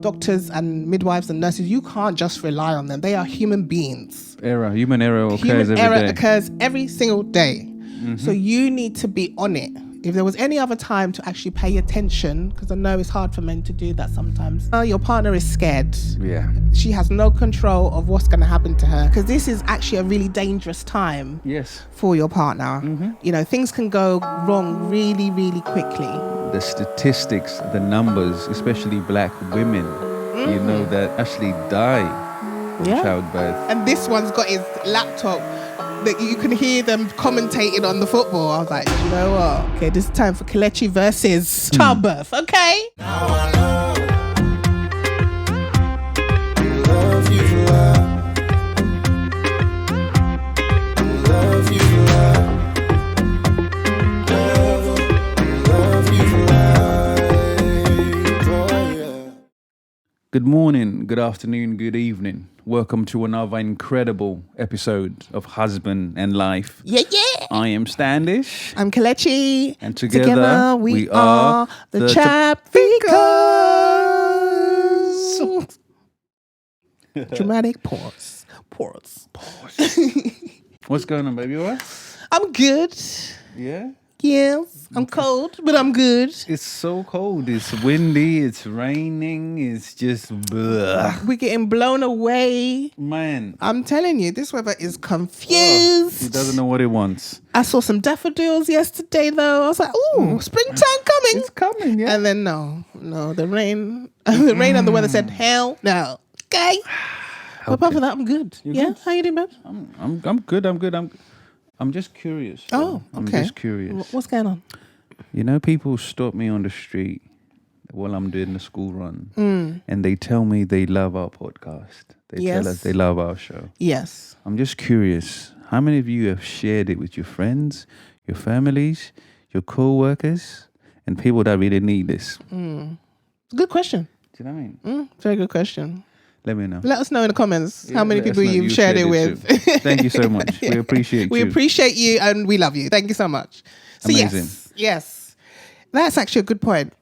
Doctors and midwives and nurses, you can't just rely on them. They are human beings. Human error occurs every single day. Mm-hmm. So you need to be on it. If there was any other time to actually pay attention, because I know it's hard for men to do that sometimes. Your partner is scared. Yeah. She has no control of what's going to happen to her, because this is actually a really dangerous time. Yes. For your partner. Mm-hmm. You know, things can go wrong really, really quickly. The statistics, the numbers, especially black women, you know, that actually die from childbirth. And this one's got his laptop that you can hear them commentating on the football. I was like, you know what? Okay, this is time for Kelechi versus Childbirth, okay? Now I know you love you for love. You love you for love. Love you for life. Oh, yeah. Good morning, good afternoon, good evening. Welcome to another incredible episode of Husband and Life. Yeah. I am Standish. I'm Kelechi. And together we are the Chap Thinkers. Dramatic pause. What's going on, baby? All right? I'm good. Yeah? Yes. I'm cold, but I'm good. It's so cold. It's windy. It's raining. It's just... bleh. We're getting blown away. Man. I'm telling you, this weather is confused. He doesn't know what he wants. I saw some daffodils yesterday, though. I was like, ooh, springtime coming. It's coming, yeah. And then, no, the rain. The rain and the weather said, hell no. Okay. But apart from that, I'm good. You're yeah? good? How you doing, babe? I'm good. I'm just curious. Oh, okay. I'm just curious. What's going on? You know, people stop me on the street while I'm doing the school run and they tell me they love our podcast. They tell us they love our show. Yes. I'm just curious. How many of you have shared it with your friends, your families, your co-workers, and people that really need this? Good question. Do you know what I mean? Very good question. Let me know. Let us know in the comments how many people you've shared it with. Thank you so much. We appreciate you. We appreciate you and we love you. Thank you so much. So amazing. Yes. That's actually a good point.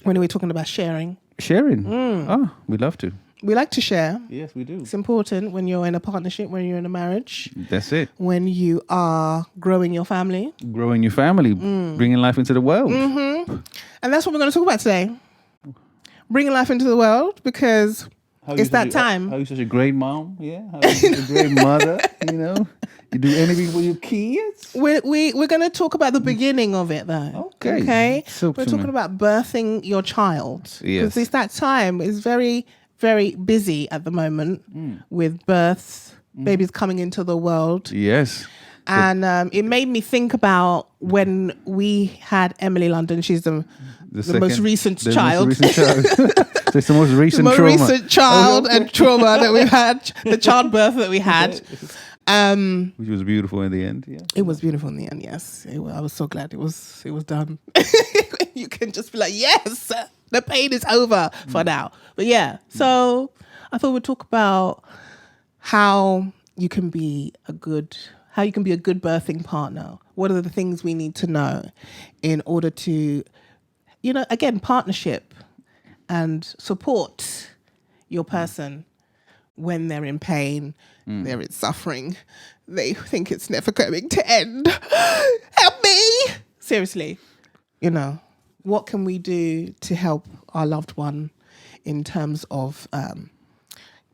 When we're talking about sharing. Sharing? Oh, we love to. We like to share. Yes, we do. It's important when you're in a partnership, when you're in a marriage. That's it. When you are growing your family. Growing your family, bringing life into the world. Mm-hmm. And that's what we're going to talk about today. Bringing life into the world, because... it's that time. How you such a great mom, yeah? How you such a great mother, you know? You do anything for your kids? We're going to talk about the beginning of it, though. Okay? We're talking about birthing your child. Yes. Because it's that time. It's very, very busy at the moment with births, babies coming into the world. Yes. And it made me think about when we had Emily London. She's the most recent child. Most recent child. It's the most recent trauma. The most recent child and trauma that we've had, the childbirth that we had. Which was beautiful in the end. Yeah. It was beautiful in the end, yes. I was so glad it was done. You can just be like, yes, the pain is over for now. But yeah, so I thought we'd talk about how you can be a good birthing partner. What are the things we need to know in order to, again, partnership and support your person when they're in pain, they're in suffering, they think it's never going to end. Help me! Seriously, what can we do to help our loved one in terms of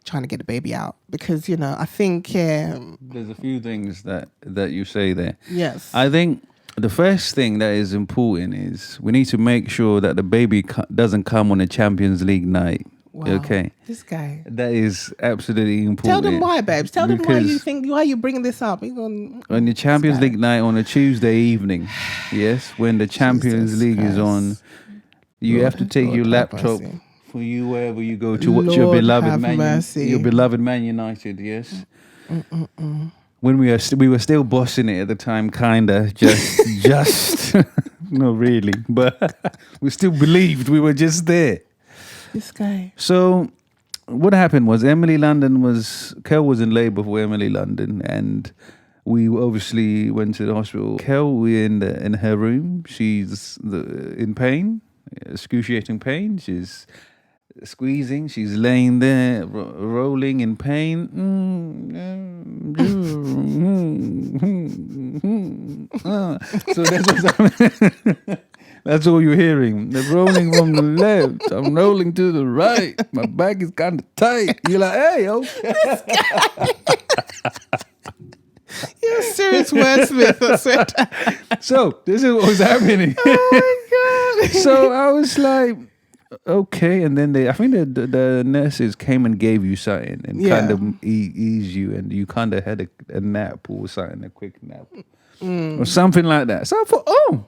trying to get a baby out? Because, I think... there's a few things that you say there. Yes. I think the first thing that is important is we need to make sure that the baby doesn't come on a Champions League night. Wow. Okay. This guy. That is absolutely important. Tell them why, babes. Tell them why you bringing this up. On the Champions League night on a Tuesday evening, yes, when the Champions League is on, you have to take your laptop for you wherever you go to watch your beloved Man United, yes. When we were still bossing it at the time, kinda, just not really, but we still believed we were just there. This guy. So what happened was Kel was in labor for Emily London, and we obviously went to the hospital. Kel, we're in her room. She's in pain, excruciating pain. She's squeezing. She's laying there, rolling in pain. So that's what's happening. That's all you're hearing. They're rolling from the left. I'm rolling to the right. My back is kind of tight. You're like, hey, okay. You're a serious wordsmith. That's it. So this is what was happening. Oh my God. So I was like, okay. And then I think the nurses came and gave you something and kind of ease you, and you kind of had a nap or something, a quick nap or something like that. So I thought, oh,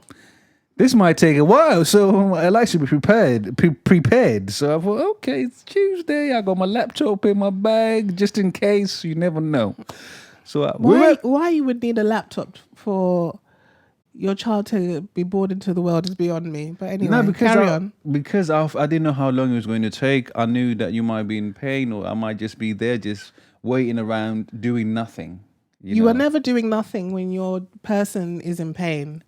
this might take a while, so I like to be prepared. So I thought, okay, it's Tuesday. I got my laptop in my bag just in case. You never know. So why you would need a laptop for your child to be born into the world is beyond me. But anyway, no, because carry on. Because I didn't know how long it was going to take. I knew that you might be in pain, or I might just be there, just waiting around, doing nothing. You are never doing nothing when your person is in pain.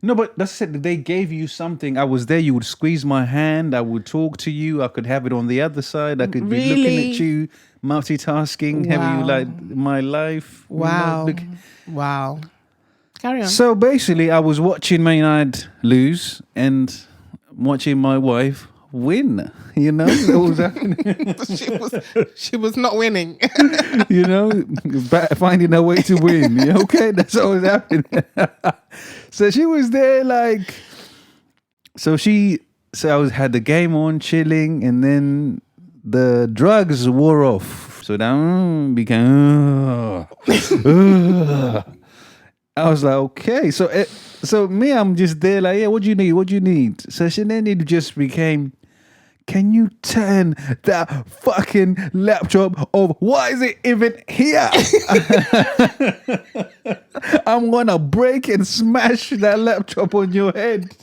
No, but that's it. They gave you something. I was there. You would squeeze my hand. I would talk to you. I could have it on the other side. I could be looking at you, multitasking, having you like my life. Wow. You know, wow. Carry on. So basically, I was watching Man United lose and watching my wife win. You know, that was happening. she was not winning. You know, finding a way to win. Yeah, okay, that's what was happening. So she was there, like, so I had the game on, chilling, and then the drugs wore off. So that became. I was like, okay. So me, I'm just there, like, yeah, what do you need? What do you need? So then it just became, can you turn that fucking laptop off? Why is it even here? I'm gonna break and smash that laptop on your head.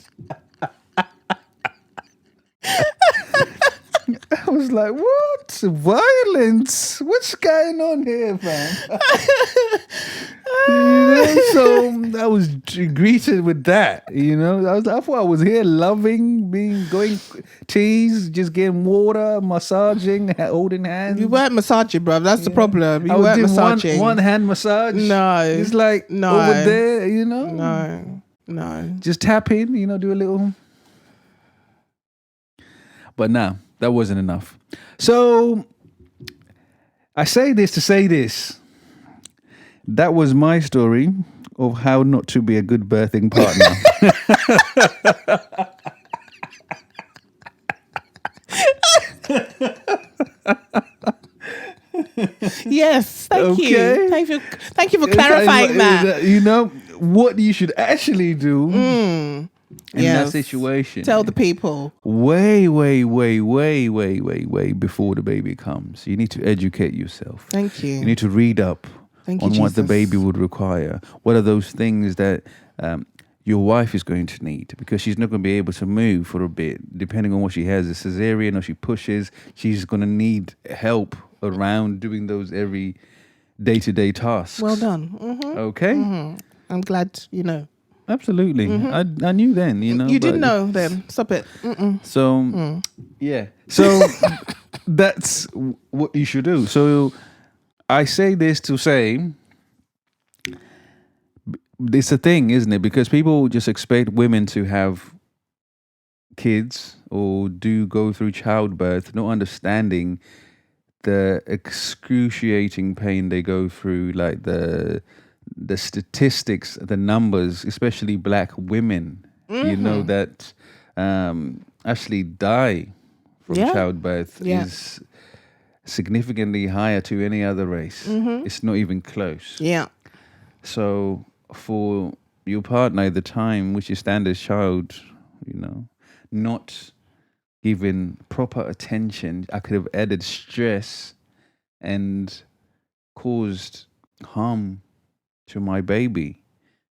I was like, what? Violence? What's going on here, fam? So I was greeted with that, I thought I was here loving, going teas, just getting water, massaging, holding hands. You weren't massaging, bruv. That's the problem. You weren't massaging. One hand massage. No. It's like over there, No. Just tap in, do a little. But no, that wasn't enough. So I say this to say this. That was my story of how not to be a good birthing partner. Yes, thank you. Thank you for clarifying that. What you should actually do in that situation. Tell the people. Way before the baby comes. You need to educate yourself. Thank you. You need to read up on what the baby would require. What are those things that your wife is going to need? Because she's not going to be able to move for a bit. Depending on what she has, a cesarean or she pushes, she's going to need help around doing those every day-to-day tasks. Well done. Mm-hmm. Okay? Mm-hmm. I'm glad you know. Absolutely. Mm-hmm. I knew then, You did know then. Stop it. Mm-mm. So, yeah. So, that's what you should do. So, I say this to say, it's a thing, isn't it? Because people just expect women to have kids or do go through childbirth, not understanding the excruciating pain they go through, like the statistics, the numbers, especially black women, that actually die from childbirth is significantly higher to any other race. It's not even close. Yeah. So for your partner at the time, which is Standishchild, not given proper attention, I could have added stress and caused harm to my baby,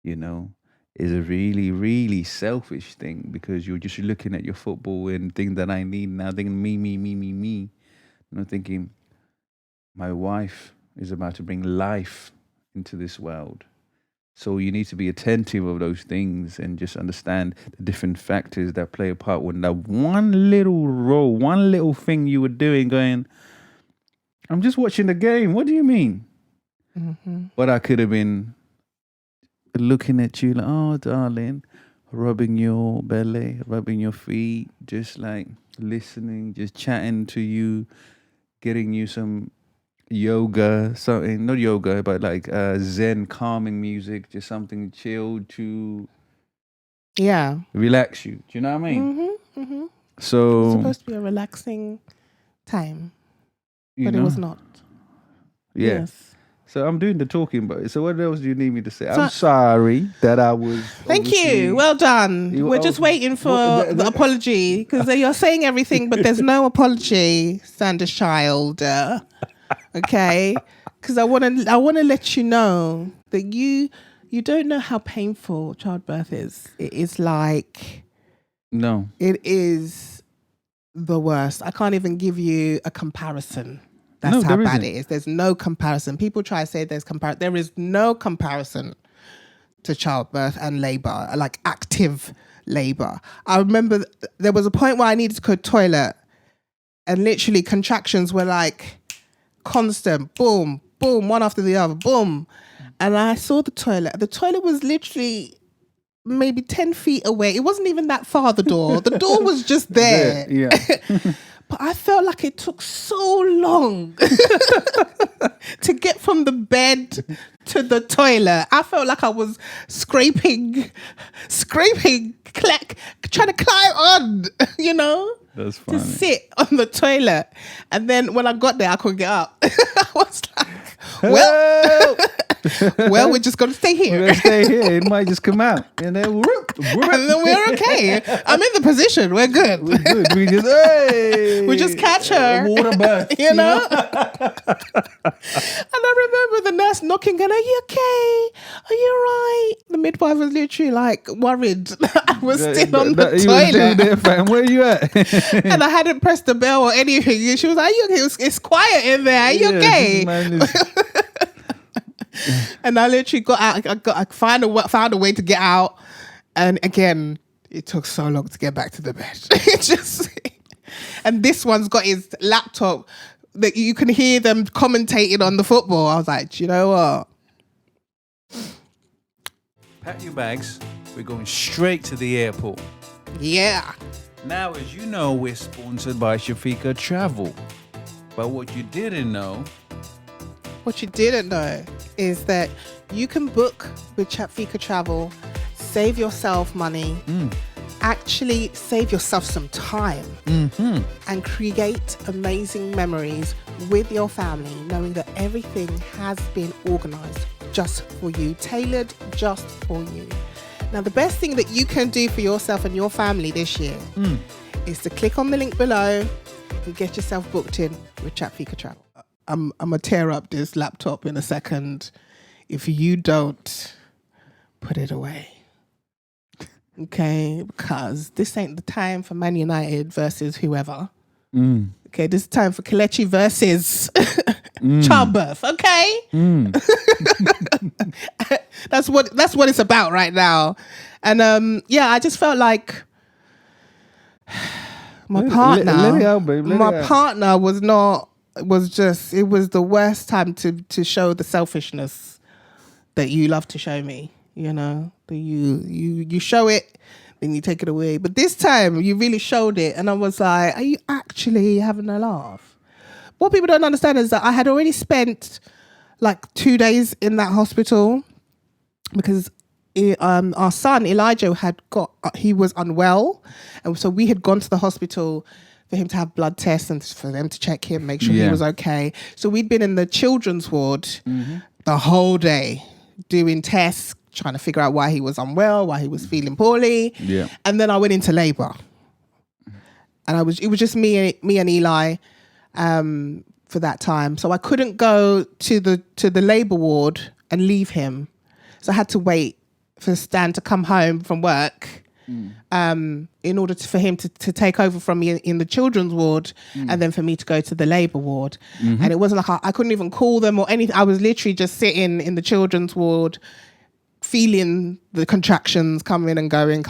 is a really, really selfish thing, because you're just looking at your football and think that I need now, thinking me. Not thinking my wife is about to bring life into this world. So you need to be attentive of those things and just understand the different factors that play a part when that one little role, one little thing you were doing going, I'm just watching the game. What do you mean? Mm-hmm. But I could have been looking at you like, oh, darling, rubbing your belly, rubbing your feet, just like listening, just chatting to you, getting you some yoga, something, not yoga, but like Zen calming music, just something chill to relax you. Do you know what I mean? Mm-hmm, mm-hmm. So it's supposed to be a relaxing time, but it was not. Yeah. Yes. So I'm doing the talking, but so what else do you need me to say? I'm sorry that I was. Thank you. Well done. We're just waiting for the apology because you're saying everything, but there's no apology, Standishchild. Okay, because I want to let you know that you don't know how painful childbirth is. It is like it is the worst. I can't even give you a comparison. That's how bad it is. There's no comparison. People try to say there's comparison. There is no comparison to childbirth and labor, like active labor. I remember there was a point where I needed to go to the toilet and literally contractions were like constant, boom, boom, one after the other, boom. And I saw the toilet. The toilet was literally maybe 10 feet away. It wasn't even that far, the door. The door was just there. Yeah. But I felt like it took so long to get from the bed to the toilet. I felt like I was scraping, trying to climb on, That's funny. to sit on the toilet. And then when I got there, I couldn't get up. I was like, well, we're just going to stay here. We're going to stay here. It might just come out. And then, we're okay. I'm in the position. We're good. We're good. We just catch her. Water birth. And I remember the nurse knocking and, are you okay? Are you right? The midwife was literally like worried. I was still on the toilet. You were still there, fam. Where you at? And I hadn't pressed the bell or anything. She was like, are you okay? It's quiet in there. Are you okay? And I literally got out. I found a way to get out. And again, it took so long to get back to the bed. And this one's got his laptop that you can hear them commentating on the football. I was like, do you know what? Pack your bags. We're going straight to the airport. Yeah. Now, as you know, we're sponsored by Shafika Travel. But what you didn't know is that you can book with Shafika Travel, save yourself money, actually save yourself some time, and create amazing memories with your family, knowing that everything has been organized just for you, tailored just for you. Now, the best thing that you can do for yourself and your family this year is to click on the link below and get yourself booked in with Shafika Travel. I'm gonna tear up this laptop in a second if you don't put it away. Okay, because this ain't the time for Man United versus whoever. Okay, this is time for Kelechi versus Childbirth. Okay, that's what it's about right now. And I just felt like my partner it was the worst time to show the selfishness that you love to show me. You show it, then you take it away. But this time you really showed it, and I was like, are you actually having a laugh? What people don't understand is that I had already spent like 2 days in that hospital because our son Elijah he was unwell, and so we had gone to the hospital for him to have blood tests and for them to check him, make sure he was okay. So we'd been in the children's ward the whole day doing tests, trying to figure out why he was unwell, why he was feeling poorly. Yeah. And then I went into labor. And it was just me and Eli for that time. So I couldn't go to the labor ward and leave him. So I had to wait for Stan to come home from work in order for him to take over from me in the children's ward and then for me to go to the labor ward. And it wasn't like I couldn't even call them or anything. I was literally just sitting in the children's ward feeling the contractions coming and going.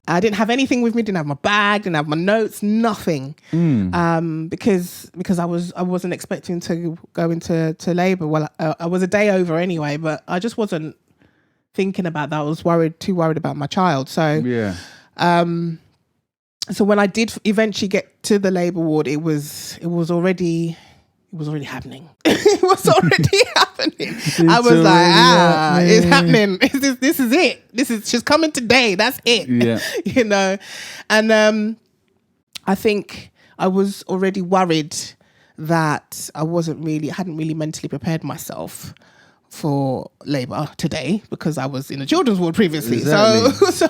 I didn't have anything with me. Didn't have my bag. Didn't have my notes. Nothing. Because I wasn't expecting to go into labour. Well, I was a day over anyway, but I just wasn't thinking about that. I was too worried about my child. So so when I did eventually get to the labour ward, it was already happening. It was already happening. I was like, it's happening. This is it. She's coming today. That's it. Yeah. You know? And I think I was already worried that I hadn't really mentally prepared myself for labour today because I was in a children's ward previously. Exactly. So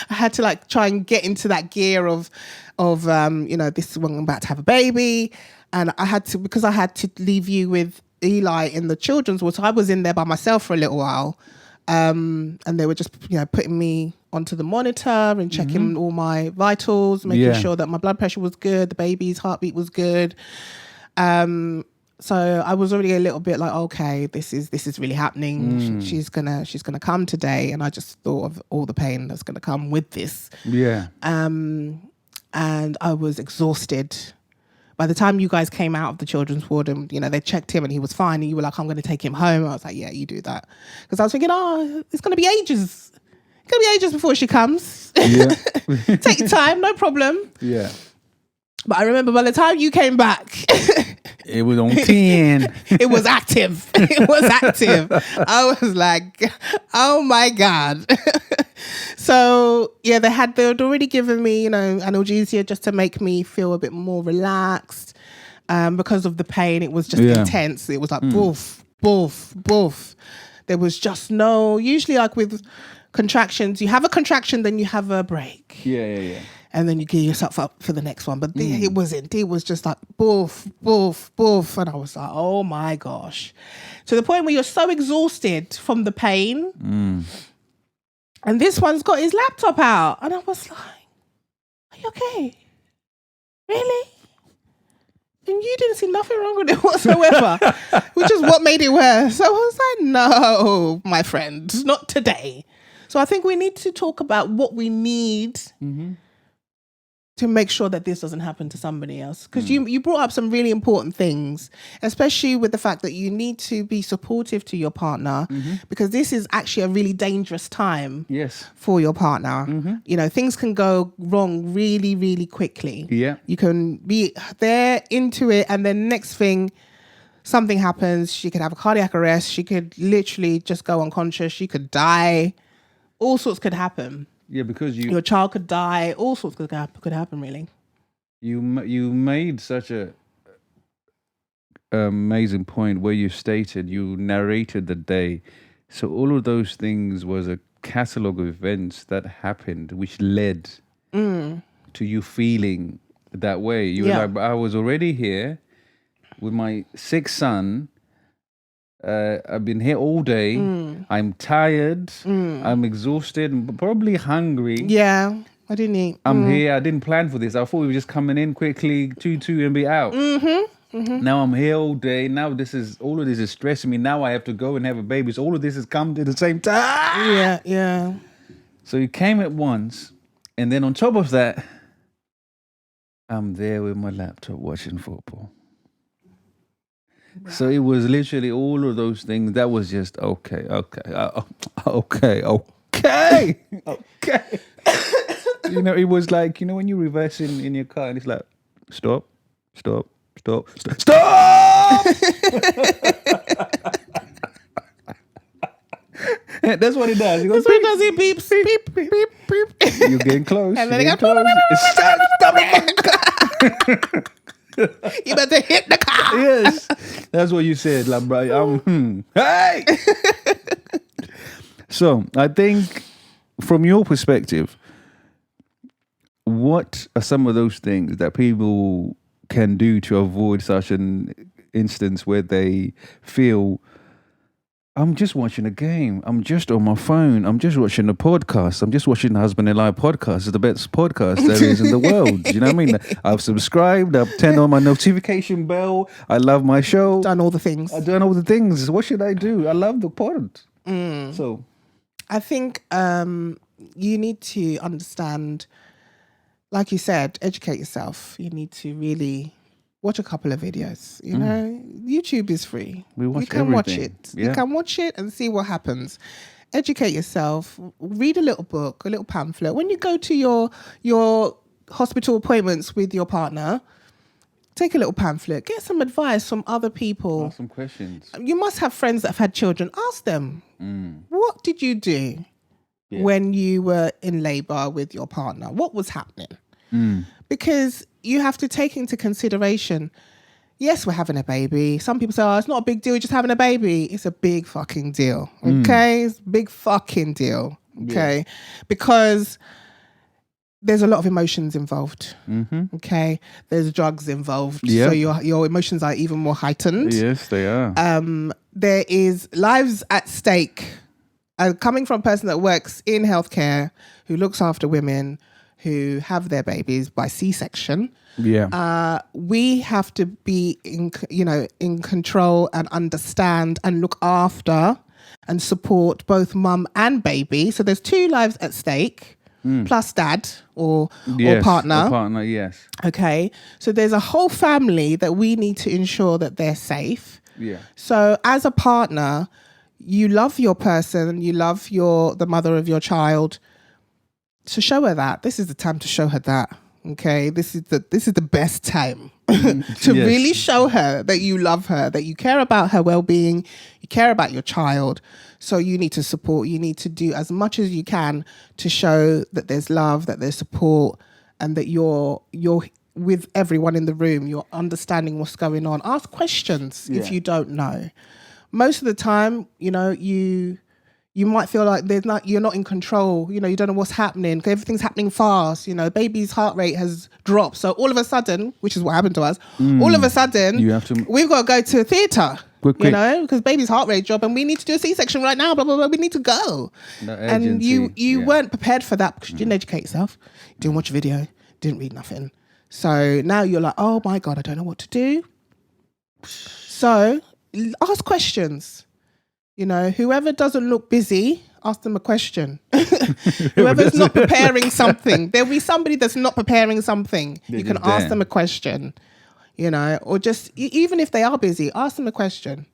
I had to like try and get into that gear of this is when I'm about to have a baby. And I had to leave you with Eli in the children's ward. So I was in there by myself for a little while. And they were just, putting me onto the monitor and checking all my vitals, making sure that my blood pressure was good, the baby's heartbeat was good. So I was already a little bit like, okay, this is really happening. She's gonna come today, and I just thought of all the pain that's gonna come with this. Yeah. And I was exhausted. By the time you guys came out of the children's ward and they checked him and he was fine, and you were like, I'm gonna take him home. I was like, yeah, you do that, because I was thinking, it's gonna be ages. It's gonna be ages before she comes. Yeah. Take your time, no problem. Yeah. But I remember by the time you came back, it was on 10. It was active. It was active. I was like, oh my God. So yeah, they had already given me, analgesia just to make me feel a bit more relaxed. Because of the pain, it was just intense. It was like boof, boof, boof. There was just usually like with contractions, you have a contraction, then you have a break. Yeah. And then you gear yourself up for the next one. But it wasn't. It was just like boof, boof, boof. And I was like, oh my gosh. To the point where you're so exhausted from the pain. And this one's got his laptop out. And I was like, are you okay? Really? And you didn't see nothing wrong with it whatsoever. Which is what made it worse. So I was like, no, my friend, not today. So I think we need to talk about what we need to make sure that this doesn't happen to somebody else. Because you brought up some really important things, especially with the fact that you need to be supportive to your partner, because this is actually a really dangerous time for your partner. Things can go wrong really, really quickly. Yeah. You can be there into it, and then next thing, something happens. She could have a cardiac arrest. She could literally just go unconscious. She could die. All sorts could happen. Yeah, because your child could die. All sorts could happen. Really. You made such a amazing point where you narrated the day. So all of those things was a catalogue of events that happened, which led to you feeling that way. You were like, I was already here with my sick son. I've been here all day. I'm tired. I'm exhausted and probably hungry. Yeah, I didn't eat. I'm here. I didn't plan for this. I thought we were just coming in quickly, 2 and be out. Now I'm here all day. Now all of this is stressing me. Now I have to go and have a baby. So all of this has come at the same time. Yeah. So you came at once, and then on top of that, I'm there with my laptop watching football. Right. So it was literally all of those things. That was just okay. It was like, when you're reversing in your car and it's like, stop. That's what it does. That's what it does. It beeps, beep, beep, beep, beep. You're getting close. And then it goes, you better hit the car. Yes, that's what you said, like, bro. Hey. So I think, from your perspective, what are some of those things that people can do to avoid such an instance where they feel, I'm just watching a game, I'm just on my phone, I'm just watching a podcast, I'm just watching the Husband and Live podcast. It's the best podcast there is in the world. You know what I mean? I've subscribed, I've turned on my notification bell, I love my show. Done all the things. I've done all the things. What should I do? I love the pod. So I think you need to understand, like you said, educate yourself. You need to really watch a couple of videos. You know, YouTube is free. You can watch it. Yeah. You can watch it and see what happens. Educate yourself. Read a little book, a little pamphlet. When you go to your hospital appointments with your partner, take a little pamphlet. Get some advice from other people. Ask some questions. You must have friends that have had children. Ask them, what did you do when you were in labor with your partner? What was happening? Because you have to take into consideration, yes, we're having a baby. Some people say, oh, it's not a big deal, you're just having a baby. It's a big fucking deal, okay? It's a big fucking deal, okay? Because there's a lot of emotions involved, okay? There's drugs involved, so your emotions are even more heightened. Yes, they are. There is lives at stake. Coming from a person that works in healthcare, who looks after women who have their babies by C-section, we have to be in control and understand and look after and support both mum and baby. So there's 2 lives at stake, plus dad or partner. Or partner, yes. Okay, so there's a whole family that we need to ensure that they're safe. Yeah. So as a partner, you love your person, you love the mother of your child. So show her that. This is the time to show her that. Okay, this is the best time to really show her that you love her, that you care about her well-being, you care about your child. So you need to support. You need to do as much as you can to show that there's love, that there's support, and that you're with everyone in the room. You're understanding what's going on. Ask questions if you don't know. Most of the time, you might feel like you're not in control. You don't know what's happening. Everything's happening fast. Baby's heart rate has dropped. So all of a sudden, which is what happened to us, all of a sudden, we've got to go to a theatre, because baby's heart rate dropped and we need to do a C-section right now, blah, blah, blah. We need to go. And you weren't prepared for that because you didn't educate yourself. You didn't watch a video, didn't read nothing. So now you're like, oh my God, I don't know what to do. So ask questions. Whoever doesn't look busy, ask them a question. Whoever's not preparing something, there'll be somebody that's not preparing something. You can ask them a question, or just, even if they are busy, ask them a question.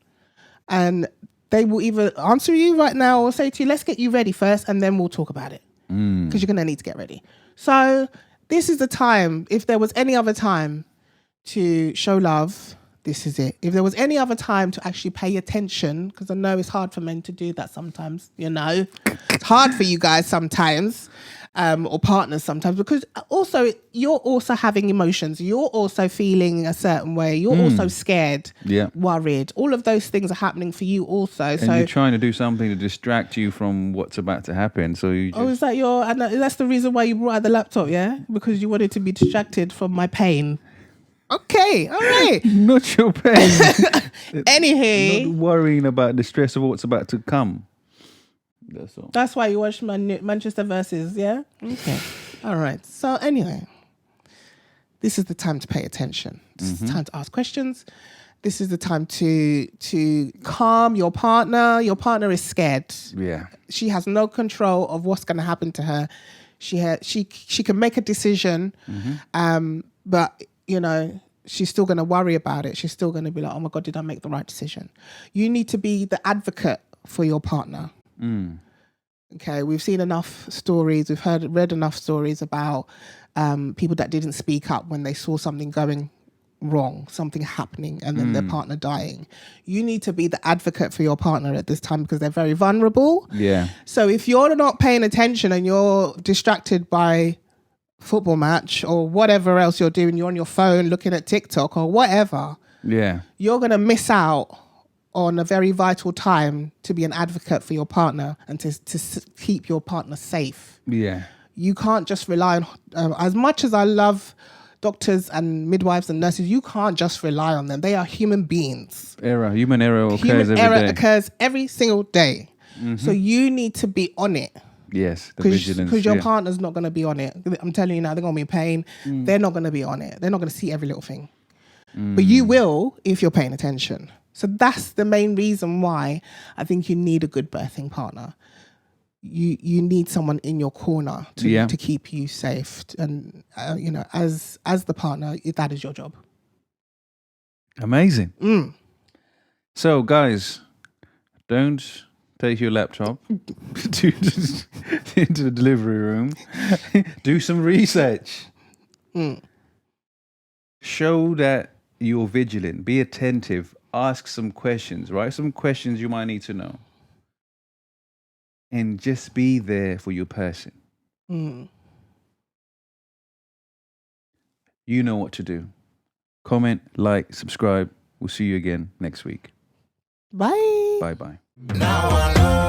And they will either answer you right now or say to you, let's get you ready first and then we'll talk about it. Because you're going to need to get ready. So this is the time. If there was any other time to show love, this is it. If there was any other time to actually pay attention, because I know it's hard for men to do that sometimes, it's hard for you guys sometimes, or partners sometimes, because also you're also having emotions. You're also feeling a certain way. You're also scared, worried. All of those things are happening for you also. And you're trying to do something to distract you from what's about to happen. So you just... is that and that's the reason why you brought out the laptop, yeah? Because you wanted to be distracted from my pain. Okay, all right. Not your pain. Anyway. Not worrying about the stress of what's about to come. That's all. That's why you watched Manchester versus, yeah? Okay. All right. So anyway, this is the time to pay attention. This is the time to ask questions. This is the time to calm your partner. Your partner is scared. Yeah. She has no control of what's going to happen to her. She can make a decision, but... she's still going to worry about it. She's still going to be like, oh my God, did I make the right decision? You need to be the advocate for your partner. Okay, we've seen enough stories. We've read enough stories about people that didn't speak up when they saw something going wrong, something happening, and then their partner dying. You need to be the advocate for your partner at this time because they're very vulnerable. Yeah. So if you're not paying attention and you're distracted by football match or whatever else you're doing, you're on your phone looking at TikTok or whatever, you're going to miss out on a very vital time to be an advocate for your partner and to keep your partner safe. You can't just rely on, as much as I love doctors and midwives and nurses, you can't just rely on them. They are human beings. Human error occurs occurs every single day. So you need to be on it. Yes, the vigilance. Because your partner's not going to be on it. I'm telling you now, they're going to be in pain. They're not going to be on it. They're not going to see every little thing. But you will if you're paying attention. So that's the main reason why I think you need a good birthing partner. You need someone in your corner to keep you safe. And, as the partner, that is your job. Amazing. So, guys, don't take your laptop into the delivery room. Do some research. Show that you're vigilant. Be attentive. Ask some questions. Write some questions you might need to know. And just be there for your person. You know what to do. Comment, like, subscribe. We'll see you again next week. Bye. Bye-bye. Now I know.